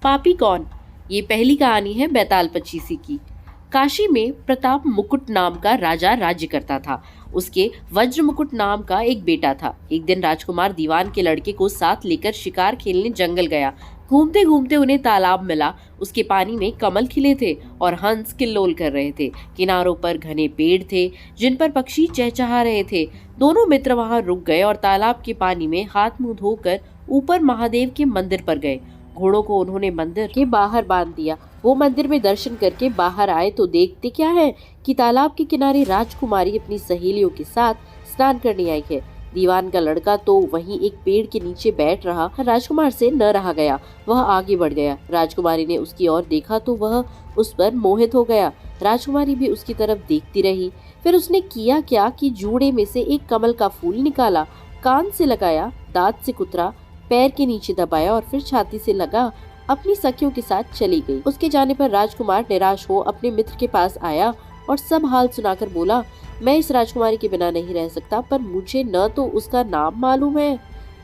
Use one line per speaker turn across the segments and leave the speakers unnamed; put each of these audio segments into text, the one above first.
पापी कौन? ये पहली कहानी है बैताल पचीसी की। काशी में प्रताप मुकुट नाम का राजा राज्य करता था। उसके वज्र मुकुट नाम का एक बेटा था। एक दिन राजकुमार दीवान के लड़के को साथ लेकर शिकार खेलने जंगल गया। घूमते घूमते उन्हें तालाब मिला। उसके पानी में कमल खिले थे और हंस किल्लोल कर रहे थे। किनारों पर घने पेड़ थे जिन पर पक्षी चहचहा रहे थे। दोनों मित्र वहां रुक गए और तालाब के पानी में हाथ मुंह धोकर ऊपर महादेव के मंदिर पर गए। घोड़ों को उन्होंने मंदिर के बाहर बांध दिया। वो मंदिर में दर्शन करके बाहर आए तो देखते क्या है कि तालाब के किनारे राजकुमारी अपनी सहेलियों के साथ स्नान करने आई है। दीवान का लड़का तो वहीं एक पेड़ के नीचे बैठ रहा। राजकुमार से न रहा गया, वह आगे बढ़ गया। राजकुमारी ने उसकी ओर देखा तो वह उस पर मोहित हो गया। राजकुमारी भी उसकी तरफ देखती रही। फिर उसने किया क्या कि जूड़े में से एक कमल का फूल निकाला, कान से लगाया, दांत से कुतरा, पैर के नीचे दबाया और फिर छाती से लगा अपनी सखियों के साथ चली गई। उसके जाने पर राजकुमार निराश हो अपने मित्र के पास आया और सब हाल सुनाकर बोला, मैं इस राजकुमारी के बिना नहीं रह सकता, पर मुझे न तो उसका नाम मालूम है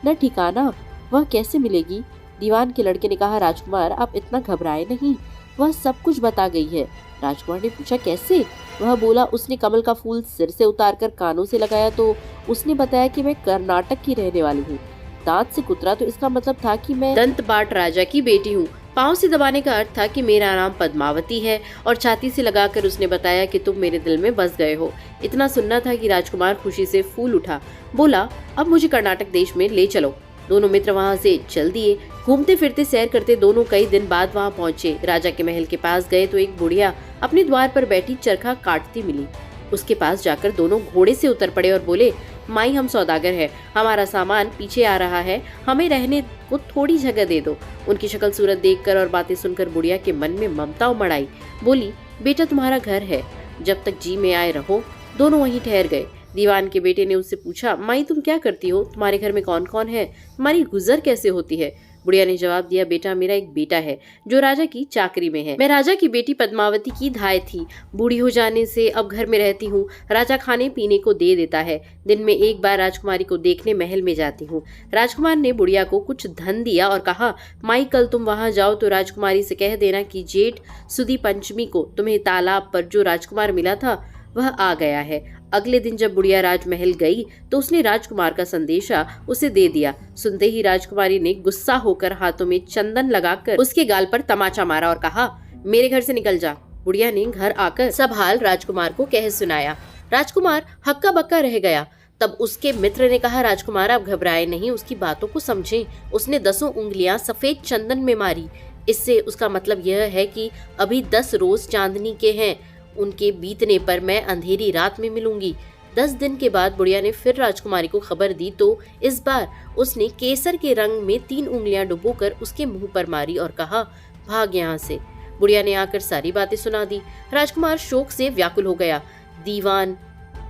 न ठिकाना, वह कैसे मिलेगी? दीवान के लड़के ने कहा, राजकुमार आप इतना घबराए नहीं, वह सब कुछ बता गई है। राजकुमार ने पूछा, कैसे? वह बोला, उसने कमल का फूल सिर से उतारकर कानों से लगाया तो उसने बताया कि मैं कर्नाटक की रहने वाली हूँ। दांत से कुतरा तो इसका मतलब था कि मैं दंतबाट राजा की बेटी हूँ। पाँव से दबाने का अर्थ था कि मेरा नाम पद्मावती है और छाती से लगाकर उसने बताया कि तुम मेरे दिल में बस गए हो। इतना सुनना था कि राजकुमार खुशी से फूल उठा। बोला, अब मुझे कर्नाटक देश में ले चलो। दोनों मित्र वहाँ से चल दिए। घूमते फिरते सैर करते दोनों कई दिन बाद वहाँ पहुँचे। राजा के महल के पास गए तो एक बुढ़िया अपने द्वार पर बैठी चरखा काटती मिली। उसके पास जाकर दोनों घोड़े से उतर पड़े और बोले, माई हम सौदागर हैं, हमारा सामान पीछे आ रहा है, हमें रहने को थोड़ी जगह दे दो। उनकी शक्ल सूरत देखकर और बातें सुनकर बुढ़िया के मन में ममता उमड़ आई। बोली, बेटा तुम्हारा घर है, जब तक जी में आए रहो। दोनों वहीं ठहर गए। दीवान के बेटे ने उससे पूछा, माई तुम क्या करती हो? तुम्हारे घर में कौन कौन है? तुम्हारी गुजर कैसे होती है? बुढ़िया ने जवाब दिया, बेटा मेरा एक बेटा है जो राजा की चाकरी में है। मैं राजा की बेटी पद्मावती की धाय थी। बूढ़ी हो जाने से अब घर में रहती हूँ। राजा खाने पीने को दे देता है। दिन में एक बार राजकुमारी को देखने महल में जाती हूँ। राजकुमार ने बुढ़िया को कुछ धन दिया और कहा, माई कल तुम वहाँ जाओ तो राजकुमारी से कह देना कि जेठ सुदी पंचमी को तुम्हें तालाब पर जो राजकुमार मिला था वह आ गया है। अगले दिन जब बुढ़िया राजमहल गई तो उसने राजकुमार का संदेशा उसे दे दिया। सुनते ही राजकुमारी ने गुस्सा होकर हाथों में चंदन लगाकर उसके गाल पर तमाचा मारा और कहा, मेरे घर से निकल जा। बुढ़िया ने घर आकर सब हाल राजकुमार को कह सुनाया। राजकुमार हक्का बक्का रह गया। तब उसके मित्र ने कहा, राजकुमार आप घबराए नहीं, उसकी बातों को समझें। उसने 10 उंगलियां सफेद चंदन में मारी। इससे उसका मतलब यह है कि अभी 10 रोज चांदनी के हैं। उनके बीतने पर मैं अंधेरी रात में मिलूंगी। 10 दिन के बाद बुढ़िया ने फिर राजकुमारी को खबर दी तो इस बार उसने केसर के रंग में 3 उंगलियां डुबोकर उसके मुंह पर मारी और कहा, भाग यहाँ से। बुढ़िया ने आकर सारी बातें सुना दी। राजकुमार शोक से व्याकुल हो गया। दीवान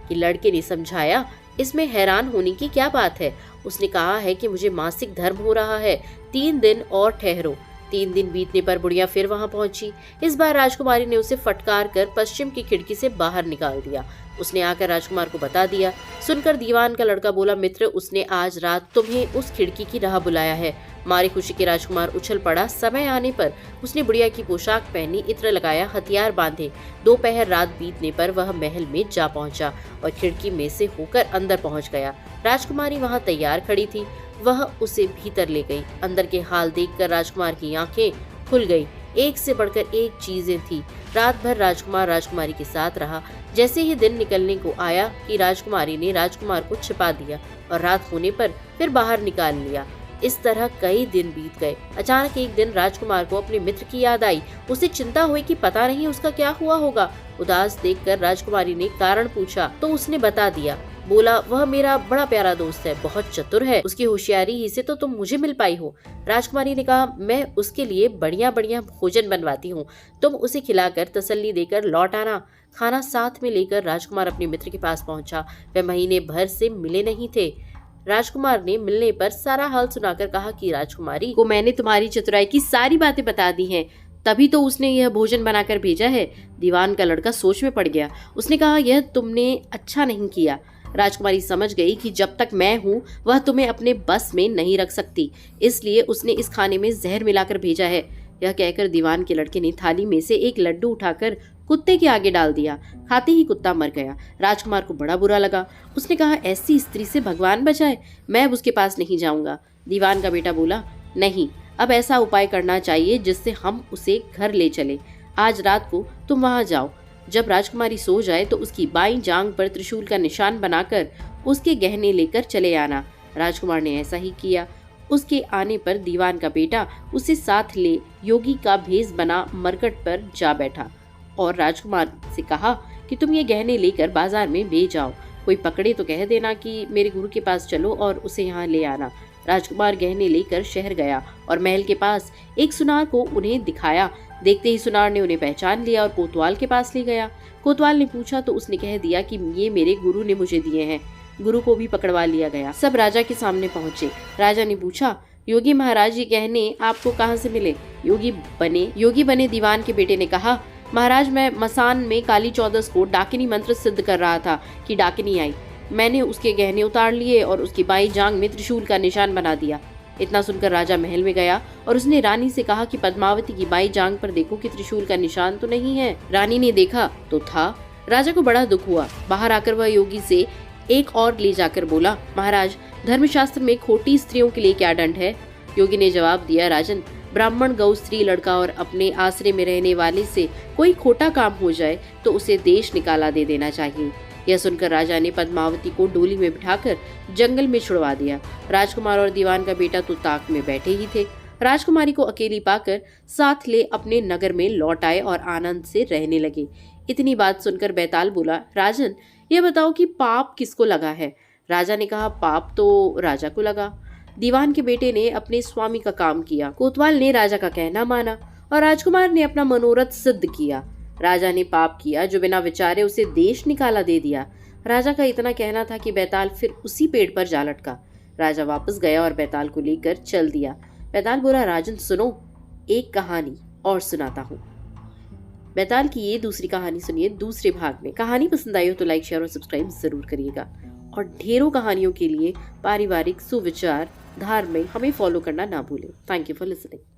के लड़के ने समझाया, इसमें हैरान होने की क्या बात है? उसने कहा है कि मुझे मासिक धर्म हो रहा है, 3 दिन और ठहरो। 3 दिन बीतने पर बुढ़िया फिर वहां पहुंची। इस बार राजकुमारी ने उसे फटकार कर पश्चिम की खिड़की से बाहर निकाल दिया। उसने आकर राजकुमार को बता दिया। सुनकर दीवान का लड़का बोला, मित्र उसने आज रात तुम्हें उस खिड़की की राह बुलाया है। मारी खुशी के राजकुमार उछल पड़ा। समय आने पर उसने बुढ़िया की पोशाक पहनी, इत्र लगाया, हथियार बांधे। दोपहर रात बीतने पर वह महल में जा पहुंचा और खिड़की में से होकर अंदर पहुंच गया। राजकुमारी वहां तैयार खड़ी थी। वह उसे भीतर ले गई। अंदर के हाल देखकर राजकुमार की आंखें खुल गई। एक से बढ़कर एक चीजें थी। रात भर राजकुमार राजकुमारी के साथ रहा। जैसे ही दिन निकलने को आया कि राजकुमारी ने राजकुमार को छिपा दिया और रात होने पर फिर बाहर निकाल लिया। इस तरह कई दिन बीत गए। अचानक एक दिन राजकुमार को अपने मित्र की याद आई। उसे चिंता हुई कि पता नहीं उसका क्या हुआ होगा। उदास देखकर राजकुमारी ने कारण पूछा तो उसने बता दिया। बोला, वह मेरा बड़ा प्यारा दोस्त है, बहुत चतुर है, उसकी होशियारी ही से तो तुम मुझे मिल पाई हो। राजकुमारी ने कहा, मैं उसके लिए बढ़िया बढ़िया भोजन बनवाती हूँ, तुम उसे खिलाकर तसल्ली देकर लौट आना। खाना साथ में लेकर राजकुमार अपने मित्र के पास पहुंचा। वह महीने भर से मिले नहीं थे। राजकुमार ने मिलने पर सारा हाल सुनाकर कहा कि राजकुमारी को मैंने तुम्हारी चतुराई की सारी बातें बता दी हैं, तभी तो उसने यह भोजन बनाकर भेजा है। दीवान का लड़का सोच में पड़ गया। उसने कहा, यह तुमने अच्छा नहीं किया। राजकुमारी समझ गई कि जब तक मैं हूँ वह तुम्हें अपने बस में नहीं रख सकती, इसलिए उसने इस खाने में जहर मिलाकर भेजा है। यह कहकर दीवान के लड़के ने थाली में से एक लड्डू उठाकर कुत्ते के आगे डाल दिया। खाते ही कुत्ता मर गया। राजकुमार को बड़ा बुरा लगा। उसने कहा, ऐसी स्त्री से भगवान बचाए, मैं अब उसके पास नहीं जाऊंगा। दीवान का बेटा बोला, नहीं, अब ऐसा उपाय करना चाहिए जिससे हम उसे घर ले चले। आज रात को तुम वहां जाओ। जब राजकुमारी सो जाए तो उसकी बाईं जांघ पर त्रिशूल का निशान बनाकर उसके गहने लेकर चले आना। राजकुमार ने ऐसा ही किया। उसके आने पर दीवान का बेटा उसे साथ ले योगी का भेष बना मरकट पर जा बैठा और राजकुमार से कहा कि तुम ये गहने लेकर बाजार में बेच आओ। कोई पकड़े तो कह देना कि मेरे गुरु के पास चलो और उसे यहाँ ले आना। राजकुमार गहने लेकर शहर गया और महल के पास एक सुनार को उन्हें दिखाया। देखते ही सुनार ने उन्हें पहचान लिया और कोतवाल के पास ले गया। कोतवाल ने पूछा तो उसने कह दिया कि ये मेरे गुरु ने मुझे दिए हैं। गुरु को भी पकड़वा लिया गया। सब राजा के सामने पहुंचे। राजा ने पूछा, योगी महाराज ये गहने आपको कहाँ से मिले? योगी बने दीवान के बेटे ने कहा, महाराज मैं मसान में काली चौदस को डाकिनी मंत्र सिद्ध कर रहा था कि डाकिनी आई। मैंने उसके गहने उतार लिए और उसकी बाई जांघ में त्रिशूल का निशान बना दिया। इतना सुनकर राजा महल में गया और उसने रानी से कहा कि पद्मावती की बाई जांघ पर देखो कि त्रिशूल का निशान तो नहीं है। रानी ने देखा तो था। राजा को बड़ा दुख हुआ। बाहर आकर वह योगी से एक और ले जाकर बोला, महाराज धर्मशास्त्र में खोटी स्त्रियों के लिए क्या दंड है? योगी ने जवाब दिया, राजन ब्राह्मण, गौ, स्त्री, लड़का और अपने आश्रय में रहने वाले से कोई खोटा काम हो जाए तो उसे देश निकाला दे देना चाहिए। यह सुनकर राजा ने पद्मावती को डोली में बिठाकर जंगल में छुड़वा दिया। राजकुमार और दीवान का बेटा तो ताक में बैठे ही थे। राजकुमारी को अकेली पाकर साथ ले अपने नगर में लौट आए और आनंद से रहने लगे। इतनी बात सुनकर बैताल बोला, राजन यह बताओ कि पाप किसको लगा है? राजा ने कहा, पाप तो राजा को लगा। दीवान के बेटे ने अपने स्वामी का काम किया। कोतवाल ने राजा का कहना माना और राजकुमार ने अपना मनोरथ सिद्ध किया। राजा ने पाप किया जो बिना विचारे उसे देश निकाला दे दिया। राजा का इतना कहना था कि बैताल फिर उसी पेड़ पर जा लटका। राजा वापस गया और बैताल को लेकर चल दिया। बैताल बोला, राजन सुनो, एक कहानी और सुनाता हूँ। बैताल की ये दूसरी कहानी सुनिए दूसरे भाग में। कहानी पसंद आई हो तो लाइक, शेयर और सब्सक्राइब जरूर करिएगा और ढेरों कहानियों के लिए पारिवारिक, सुविचार, धार्मिक हमें फॉलो करना ना भूलें। Thank you for listening.